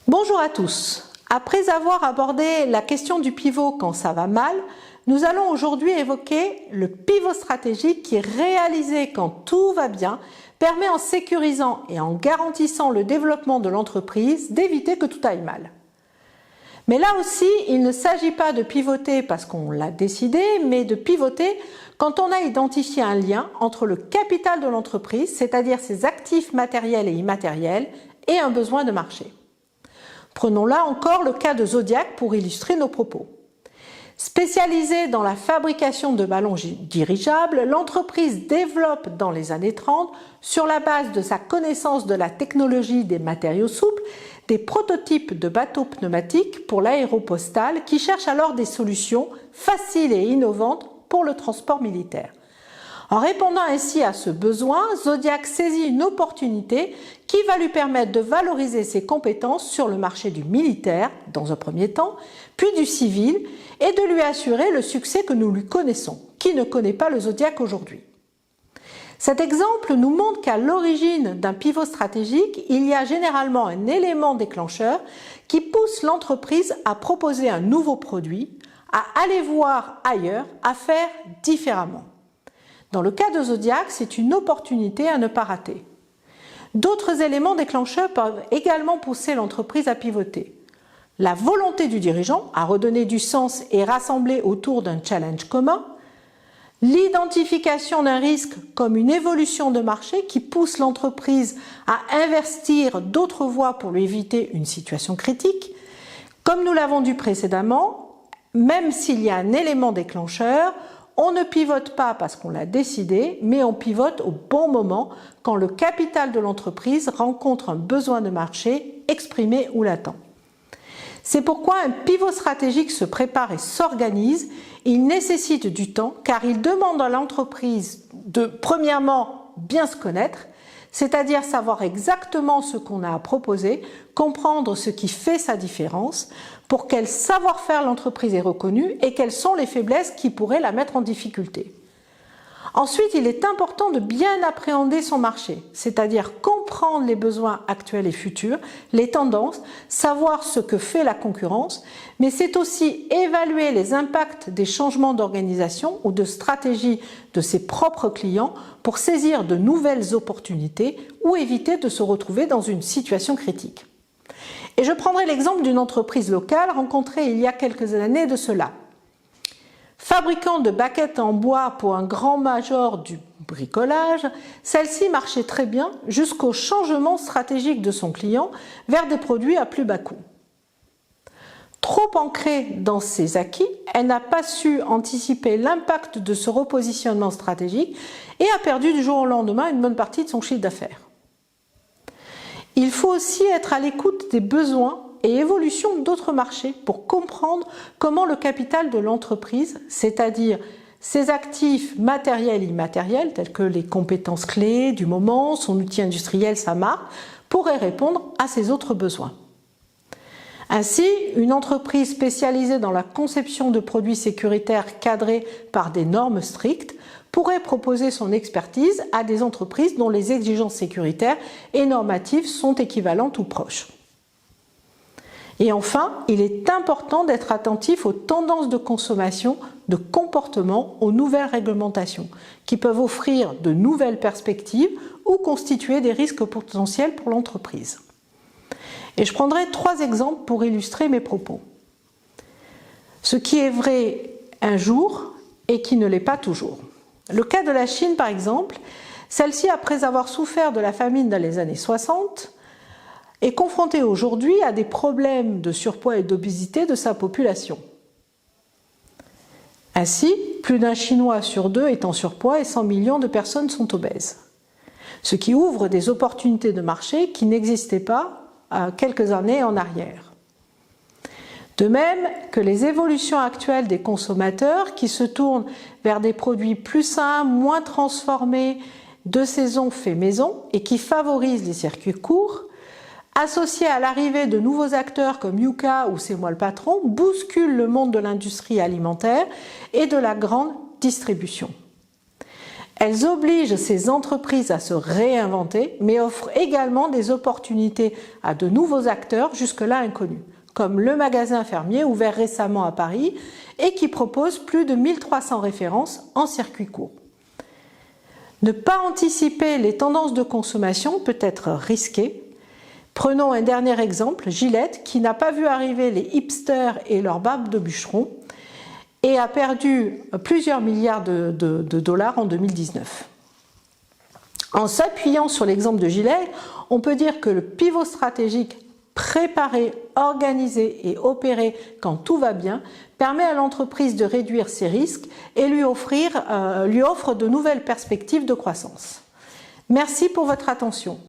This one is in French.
Bonjour à tous. Après avoir abordé la question du pivot quand ça va mal, nous allons aujourd'hui évoquer le pivot stratégique qui, réalisé quand tout va bien, permet en sécurisant et en garantissant le développement de l'entreprise d'éviter que tout aille mal. Mais là aussi, il ne s'agit pas de pivoter parce qu'on l'a décidé, mais de pivoter quand on a identifié un lien entre le capital de l'entreprise, c'est-à-dire ses actifs matériels et immatériels, et un besoin de marché. Prenons là encore le cas de Zodiac pour illustrer nos propos. Spécialisée dans la fabrication de ballons dirigeables, l'entreprise développe dans les années 30, sur la base de sa connaissance de la technologie des matériaux souples, des prototypes de bateaux pneumatiques pour l'aéropostale qui cherchent alors des solutions faciles et innovantes pour le transport militaire. En répondant ainsi à ce besoin, Zodiac saisit une opportunité qui va lui permettre de valoriser ses compétences sur le marché du militaire, dans un premier temps, puis du civil, et de lui assurer le succès que nous lui connaissons. Qui ne connaît pas le Zodiac aujourd'hui? Cet exemple nous montre qu'à l'origine d'un pivot stratégique, il y a généralement un élément déclencheur qui pousse l'entreprise à proposer un nouveau produit, à aller voir ailleurs, à faire différemment. Dans le cas de Zodiac, c'est une opportunité à ne pas rater. D'autres éléments déclencheurs peuvent également pousser l'entreprise à pivoter. La volonté du dirigeant à redonner du sens et rassembler autour d'un challenge commun, l'identification d'un risque comme une évolution de marché qui pousse l'entreprise à investir d'autres voies pour lui éviter une situation critique. Comme nous l'avons dit précédemment, même s'il y a un élément déclencheur, on ne pivote pas parce qu'on l'a décidé, mais on pivote au bon moment quand le capital de l'entreprise rencontre un besoin de marché exprimé ou latent. C'est pourquoi un pivot stratégique se prépare et s'organise. Il nécessite du temps car il demande à l'entreprise de, premièrement, bien se connaître, c'est-à-dire savoir exactement ce qu'on a à proposer, comprendre ce qui fait sa différence, pour quel savoir-faire l'entreprise est reconnue et quelles sont les faiblesses qui pourraient la mettre en difficulté. Ensuite, il est important de bien appréhender son marché, c'est-à-dire comprendre les besoins actuels et futurs, les tendances, savoir ce que fait la concurrence, mais c'est aussi évaluer les impacts des changements d'organisation ou de stratégie de ses propres clients pour saisir de nouvelles opportunités ou éviter de se retrouver dans une situation critique. Et je prendrai l'exemple d'une entreprise locale rencontrée il y a quelques années de cela. Fabricant de baquettes en bois pour un grand major du bricolage, celle-ci marchait très bien jusqu'au changement stratégique de son client vers des produits à plus bas coût. Trop ancrée dans ses acquis, elle n'a pas su anticiper l'impact de ce repositionnement stratégique et a perdu du jour au lendemain une bonne partie de son chiffre d'affaires. Il faut aussi être à l'écoute des besoins et évolutions d'autres marchés pour comprendre comment le capital de l'entreprise, c'est-à-dire ses actifs matériels et immatériels, tels que les compétences clés du moment, son outil industriel, sa marque, pourrait répondre à ces autres besoins. Ainsi, une entreprise spécialisée dans la conception de produits sécuritaires cadrés par des normes strictes pourrait proposer son expertise à des entreprises dont les exigences sécuritaires et normatives sont équivalentes ou proches. Et enfin, il est important d'être attentif aux tendances de consommation, de comportement, aux nouvelles réglementations, qui peuvent offrir de nouvelles perspectives ou constituer des risques potentiels pour l'entreprise. Et je prendrai 3 exemples pour illustrer mes propos. Ce qui est vrai un jour et qui ne l'est pas toujours. Le cas de la Chine, par exemple, celle-ci, après avoir souffert de la famine dans les années 60, est confrontée aujourd'hui à des problèmes de surpoids et d'obésité de sa population. Ainsi, plus d'un Chinois sur 2 est en surpoids et 100 millions de personnes sont obèses. Ce qui ouvre des opportunités de marché qui n'existaient pas quelques années en arrière. De même que les évolutions actuelles des consommateurs qui se tournent vers des produits plus sains, moins transformés, de saison fait maison et qui favorisent les circuits courts, associés à l'arrivée de nouveaux acteurs comme Yuka ou C'est moi le patron, bousculent le monde de l'industrie alimentaire et de la grande distribution. Elles obligent ces entreprises à se réinventer, mais offrent également des opportunités à de nouveaux acteurs jusque-là inconnus, comme le magasin fermier ouvert récemment à Paris et qui propose plus de 1300 références en circuit court. Ne pas anticiper les tendances de consommation peut être risqué. Prenons un dernier exemple, Gillette, qui n'a pas vu arriver les hipsters et leurs barbes de bûcheron et a perdu plusieurs milliards de dollars en 2019. En s'appuyant sur l'exemple de Gillette, on peut dire que le pivot stratégique préparé, organisé et opéré quand tout va bien permet à l'entreprise de réduire ses risques et lui offre de nouvelles perspectives de croissance. Merci pour votre attention.